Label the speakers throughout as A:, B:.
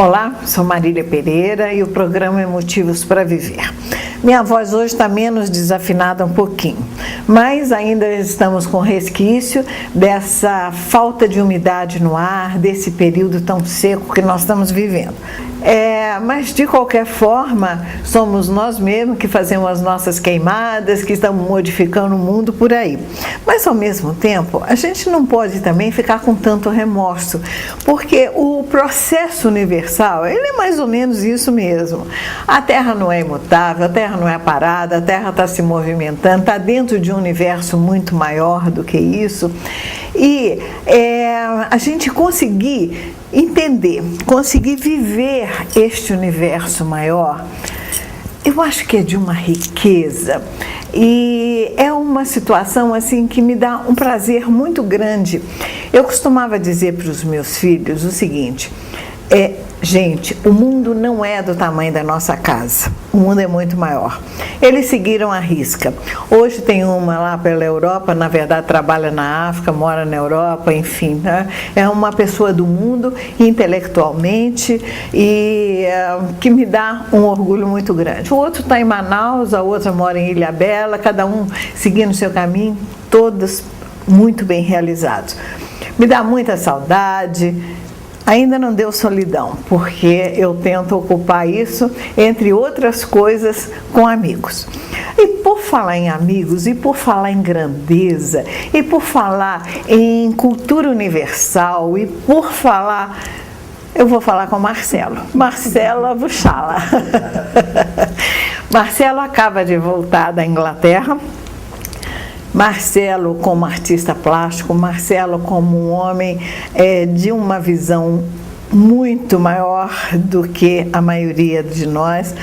A: Olá, sou Marília Pereira e o programa é Motivos para Viver. Minha voz hoje está menos desafinada um pouquinho, mas ainda estamos com resquício dessa falta de umidade no ar, desse período tão seco que nós estamos vivendo. Mas de qualquer forma, somos nós mesmos que fazemos as nossas queimadas, que estamos modificando o mundo por aí. Mas ao mesmo tempo, a gente não pode também ficar com tanto remorso, porque o processo universal, ele é mais ou menos isso mesmo. A Terra não é imutável, a Terra não é parada, a Terra está se movimentando, está dentro de um universo muito maior do que isso. E a gente conseguir entender, conseguir viver este universo maior, eu acho que é de uma riqueza e é uma situação assim que me dá um prazer muito grande. Eu costumava dizer para os meus filhos o seguinte: gente, o mundo não é do tamanho da nossa casa, o mundo é muito maior. Eles seguiram a risca. Hoje tem uma lá pela Europa, na verdade trabalha na África, mora na Europa, enfim, né? É uma pessoa do mundo intelectualmente e que me dá um orgulho muito grande. O outro está em Manaus, a outra mora em Ilhabela, cada um seguindo o seu caminho, todos muito bem realizados. Me dá muita saudade. Ainda não deu solidão, porque eu tento ocupar isso, entre outras coisas, com amigos. E por falar em amigos, e por falar em grandeza, e por falar em cultura universal, e por falar... Eu vou falar com o Marcelo. Marcelo Avuchala. Marcelo acaba de voltar da Inglaterra. Marcelo como artista plástico, Marcelo como um homem de uma visão muito maior do que a maioria de nós,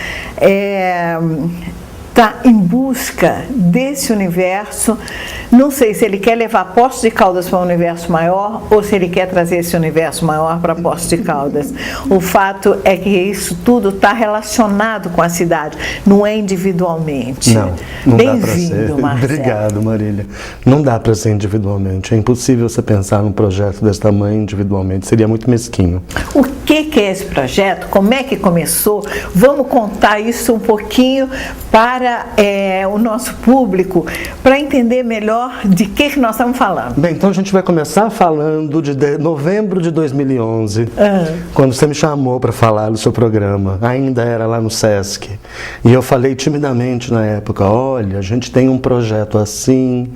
A: está em busca desse universo. Não sei se ele quer levar Poços de Caldas para um universo maior ou se ele quer trazer esse universo maior para Poços de Caldas. O fato é que isso tudo está relacionado com a cidade, não é individualmente.
B: Não dá para ser.
A: Marcelo.
B: Obrigado, Marília. Não dá para ser individualmente. É impossível você pensar num projeto desse tamanho individualmente. Seria muito mesquinho.
A: O que é esse projeto? Como é que começou? Vamos contar isso um pouquinho para o nosso público, para entender melhor de que nós estamos falando.
B: Bem, então a gente vai começar falando de novembro de 2011, quando você me chamou para falar do seu programa. Ainda era lá no Sesc. E eu falei timidamente na época: olha, a gente tem um projeto assim,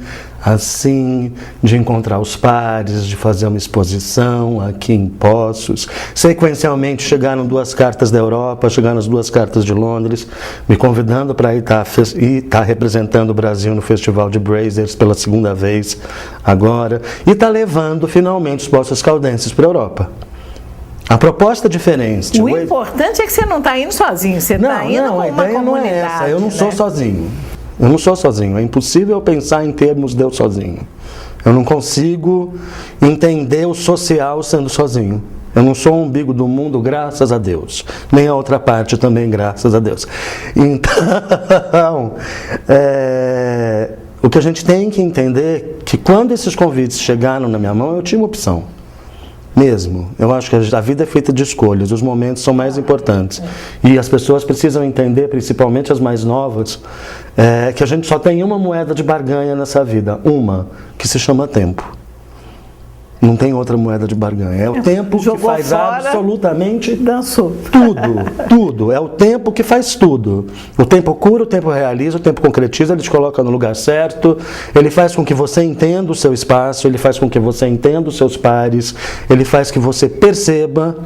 B: de encontrar os pares, de fazer uma exposição aqui em Poços. Sequencialmente chegaram 2 cartas da Europa, chegaram as 2 cartas de Londres, me convidando para ir estar representando o Brasil no Festival de Brazers pela 2ª vez agora, e está levando finalmente os Poços Caldenses para a Europa. A proposta é diferente.
A: O importante é que você não está indo sozinho, você está indo com uma comunidade.
B: Não é essa, eu não sou sozinho. Eu não sou sozinho, é impossível pensar em termos de eu sozinho. Eu não consigo entender o social sendo sozinho. Eu não sou o umbigo do mundo, graças a Deus. Nem a outra parte também, graças a Deus. Então, o que a gente tem que entender é que quando esses convites chegaram na minha mão, eu tinha uma opção. Mesmo. Eu acho que a vida é feita de escolhas, os momentos são mais importantes. E as pessoas precisam entender, principalmente as mais novas, que a gente só tem uma moeda de barganha nessa vida, uma, que se chama tempo. Não tem outra moeda de barganha. É o tempo que faz fora, absolutamente tudo. É o tempo que faz tudo. O tempo cura, o tempo realiza, o tempo concretiza, ele te coloca no lugar certo, ele faz com que você entenda o seu espaço, ele faz com que você entenda os seus pares, ele faz que você perceba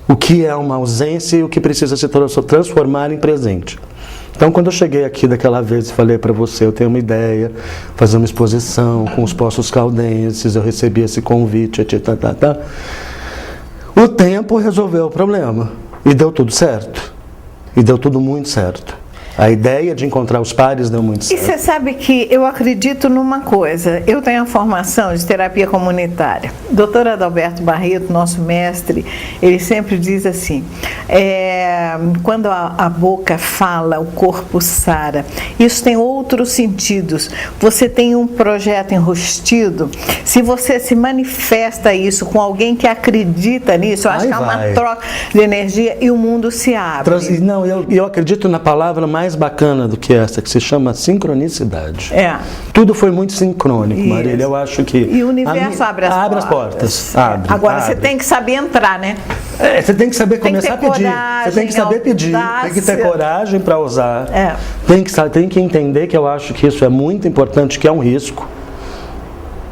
B: o que é uma ausência e o que precisa se transformar em presente. Então, quando eu cheguei aqui daquela vez e falei para você, eu tenho uma ideia, fazer uma exposição com os Poços Caldenses, eu recebi esse convite, o tempo resolveu o problema. E deu tudo certo. E deu tudo muito certo. A ideia de encontrar os pares deu muito
A: E
B: certo.
A: você sabe que eu acredito numa coisa, eu tenho a formação de terapia comunitária. Dr. Adalberto Barreto, nosso mestre, ele sempre diz assim, quando a boca fala, o corpo sara. Isso tem outros sentidos. Você tem um projeto enrustido, se você se manifesta isso com alguém que acredita nisso, eu acho que é uma troca de energia e o mundo se abre.
B: Não, eu acredito na palavra mais bacana do que essa, que se chama sincronicidade. Tudo foi muito sincrônico, Marília, eu acho que...
A: E o universo abre as portas. Agora, você tem que saber entrar, né?
B: Você tem que saber começar a pedir. Você tem que saber pedir, tem que ter coragem para usar. Tem que entender que eu acho que isso é muito importante, que é um risco.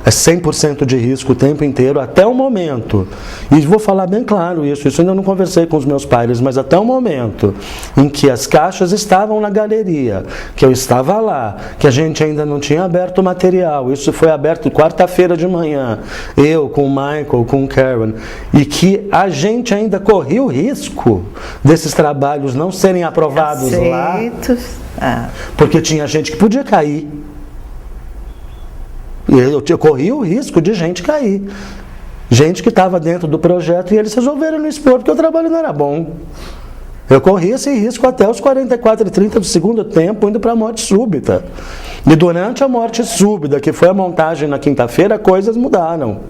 B: É 100% de risco o tempo inteiro, até o momento. E vou falar bem claro isso ainda não conversei com os meus pais, mas até o momento em que as caixas estavam na galeria, que eu estava lá, que a gente ainda não tinha aberto o material, isso foi aberto quarta-feira de manhã, eu com o Michael, com o Karen, e que a gente ainda corria o risco desses trabalhos não serem aprovados lá, porque tinha gente que podia cair. Eu corri o risco de gente cair. Gente que estava dentro do projeto e eles resolveram não expor porque o trabalho não era bom. Eu corri esse risco até os 44:30 do segundo tempo, indo para a morte súbita. E durante a morte súbita, que foi a montagem na quinta-feira, coisas mudaram.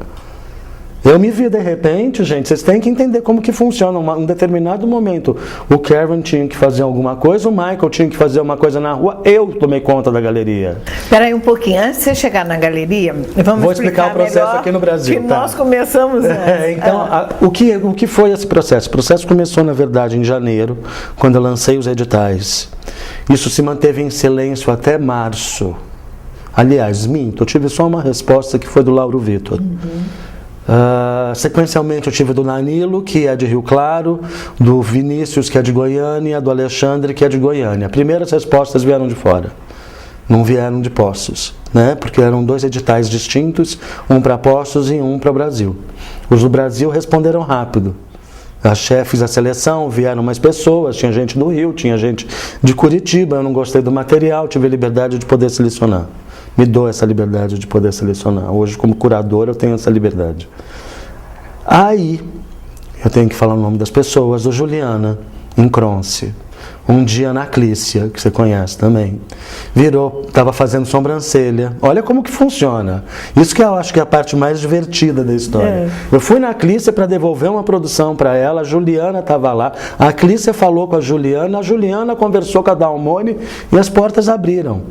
B: Eu me vi de repente, gente, vocês têm que entender como que funciona. Um determinado momento, o Kevin tinha que fazer alguma coisa, o Michael tinha que fazer uma coisa na rua, eu tomei conta da galeria.
A: Espera aí um pouquinho, antes de você chegar na galeria, vou
B: explicar o processo aqui no Brasil.
A: Que nós começamos antes.
B: Então, o que foi esse processo? O processo começou, na verdade, em janeiro, quando eu lancei os editais. Isso se manteve em silêncio até março. Aliás, minto, eu tive só uma resposta que foi do Lauro Vitor. Sequencialmente eu tive do Danilo, que é de Rio Claro, do Vinícius, que é de Goiânia, do Alexandre, que é de Goiânia. Primeiras respostas vieram de fora, não vieram de Poços, né? Porque eram 2 editais distintos, um para Poços e um para o Brasil. Os do Brasil responderam rápido. As chefes da seleção, vieram mais pessoas, tinha gente do Rio, tinha gente de Curitiba, eu não gostei do material, tive a liberdade de poder selecionar. Me dou essa liberdade de poder selecionar. Hoje, como curador, eu tenho essa liberdade. Aí, eu tenho que falar o nome das pessoas, do Juliana, em Cronce. Um dia na Clícia, que você conhece também. Virou, estava fazendo sobrancelha. Olha como que funciona. Isso que eu acho que é a parte mais divertida da história. Eu fui na Clícia para devolver uma produção para ela, a Juliana estava lá. A Clícia falou com a Juliana conversou com a Dalmone e as portas abriram.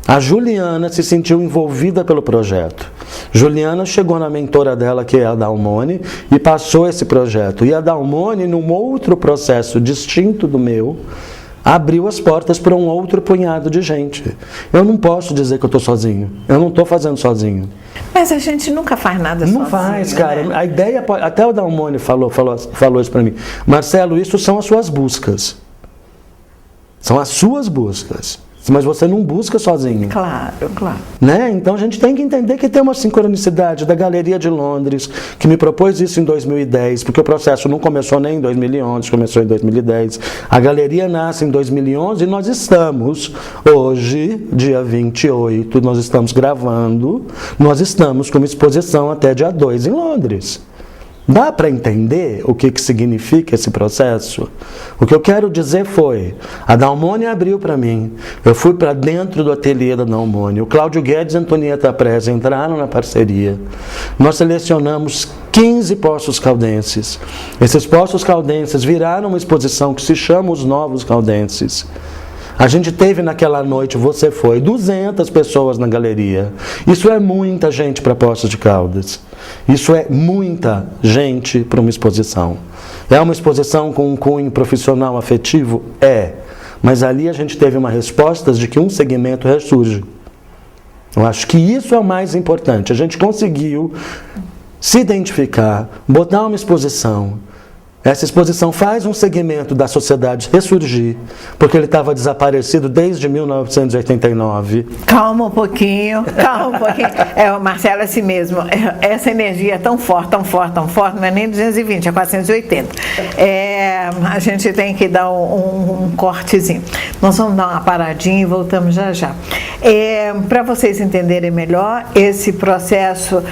B: A Juliana se sentiu envolvida pelo projeto. Juliana chegou na mentora dela, que é a Dalmone, e passou esse projeto. E a Dalmone, num outro processo distinto do meu, abriu as portas para um outro punhado de gente. Eu não posso dizer que eu estou sozinho. Eu não estou fazendo sozinho.
A: Mas a gente nunca faz nada sozinho.
B: Não faz, cara.
A: Né?
B: A ideia, até o Dalmone falou isso para mim. Marcelo, isso são as suas buscas. São as suas buscas. Mas você não busca sozinho.
A: Claro.
B: Né? Então a gente tem que entender que tem uma sincronicidade da Galeria de Londres, que me propôs isso em 2010, porque o processo não começou nem em 2011, começou em 2010. A galeria nasce em 2011 e nós estamos, hoje, dia 28, nós estamos gravando, nós estamos com uma exposição até dia 2 em Londres. Dá para entender o que significa esse processo? O que eu quero dizer foi, a Dalmone abriu para mim, eu fui para dentro do ateliê da Dalmone, o Cláudio Guedes e a Antonieta Preza entraram na parceria, nós selecionamos 15 poços caldenses. Esses poços caldenses viraram uma exposição que se chama Os Novos Caldenses. A gente teve naquela noite, você foi, 200 pessoas na galeria. Isso é muita gente para Poços de Caldas. Isso é muita gente para uma exposição. É uma exposição com um cunho profissional afetivo? É. Mas ali a gente teve uma resposta de que um segmento ressurge. Eu acho que isso é o mais importante. A gente conseguiu se identificar, botar uma exposição Essa exposição faz um segmento da sociedade ressurgir, porque ele estava desaparecido desde 1989.
A: Calma um pouquinho, calma um pouquinho. O Marcelo é assim mesmo. Essa energia é tão forte, tão forte, tão forte, não é nem 220, é 480. A gente tem que dar um cortezinho. Nós vamos dar uma paradinha e voltamos já já. Para vocês entenderem melhor esse processo,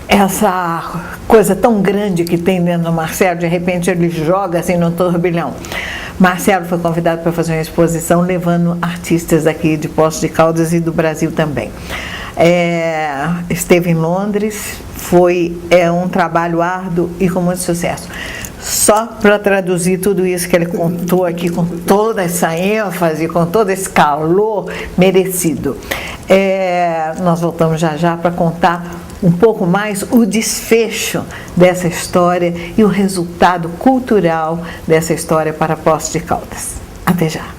A: essa coisa tão grande que tem dentro do Marcelo, de repente ele joga assim no turbilhão. Marcelo foi convidado para fazer uma exposição levando artistas aqui de Poços de Caldas e do Brasil também. Esteve em Londres, foi um trabalho árduo e com muito sucesso. Só para traduzir tudo isso que ele contou aqui com toda essa ênfase, com todo esse calor merecido. Nós voltamos já já para contar um pouco mais o desfecho dessa história e o resultado cultural dessa história para Poços de Caldas. Até já!